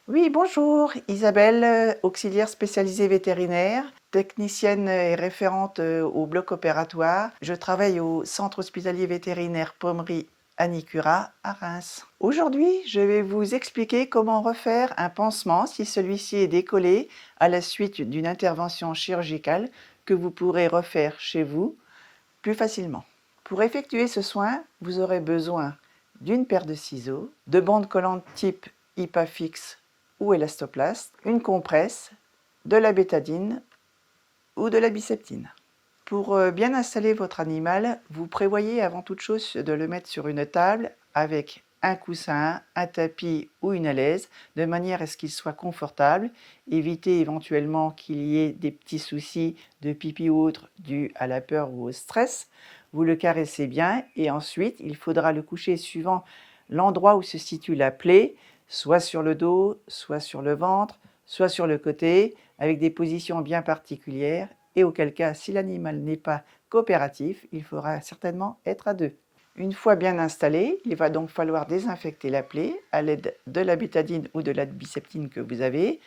Oui, bonjour, Isabelle, auxiliaire spécialisée vétérinaire, technicienne et référente au bloc opératoire. Je travaille au centre hospitalier vétérinaire Pommery Anicura à Reims. Aujourd'hui, je vais vous expliquer comment refaire un pansement si celui-ci est décollé à la suite d'une intervention chirurgicale que vous pourrez refaire chez vous plus facilement. Pour effectuer ce soin, vous aurez besoin d'une paire de ciseaux, de bandes collantes type Hypafix ou élastoplast, une compresse, de la bétadine ou de la biseptine. Pour bien installer votre animal, vous prévoyez avant toute chose de le mettre sur une table avec un coussin, un tapis ou une alaise, de manière à ce qu'il soit confortable. Évitez éventuellement qu'il y ait des petits soucis de pipi ou autre dus à la peur ou au stress. Vous le caressez bien et ensuite il faudra le coucher suivant l'endroit où se situe la plaie, soit sur le dos, soit sur le ventre, soit sur le côté, avec des positions bien particulières, et auquel cas, si l'animal n'est pas coopératif, il faudra certainement être à deux. Une fois bien installé, il va donc falloir désinfecter la plaie à l'aide de la bétadine ou de la biseptine que vous avez,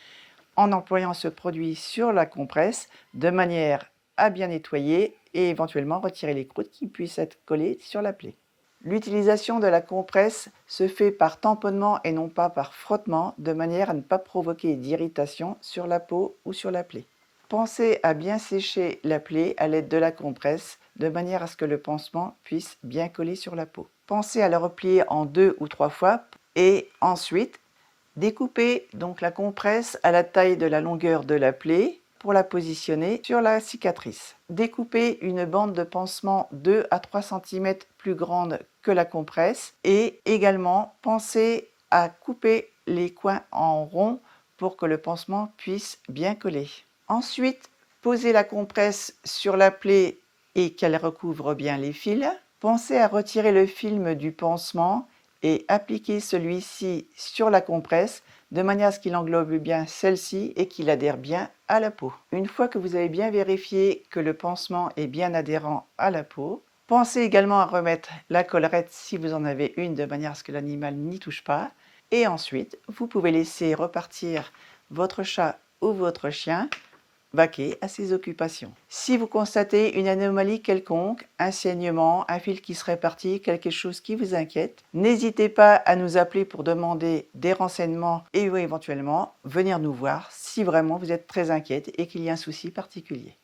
en employant ce produit sur la compresse, de manière à bien nettoyer et éventuellement retirer les croûtes qui puissent être collées sur la plaie. L'utilisation de la compresse se fait par tamponnement et non pas par frottement, de manière à ne pas provoquer d'irritation sur la peau ou sur la plaie. Pensez à bien sécher la plaie à l'aide de la compresse, de manière à ce que le pansement puisse bien coller sur la peau. Pensez à le replier en 2 ou 3 fois et ensuite découpez donc la compresse à la taille de la longueur de la plaie pour la positionner sur la cicatrice. Découpez une bande de pansement 2 à 3 cm plus grande que la compresse et également pensez à couper les coins en rond pour que le pansement puisse bien coller. Ensuite, posez la compresse sur la plaie et qu'elle recouvre bien les fils. Pensez à retirer le film du pansement et appliquer celui-ci sur la compresse de manière à ce qu'il englobe bien celle-ci et qu'il adhère bien à la peau. Une fois que vous avez bien vérifié que le pansement est bien adhérent à la peau, pensez également à remettre la collerette si vous en avez une de manière à ce que l'animal n'y touche pas. Et ensuite, vous pouvez laisser repartir votre chat ou votre chien vaquer à ses occupations. Si vous constatez une anomalie quelconque, un saignement, un fil qui serait parti, quelque chose qui vous inquiète, n'hésitez pas à nous appeler pour demander des renseignements et éventuellement venir nous voir si vraiment vous êtes très inquiète et qu'il y a un souci particulier.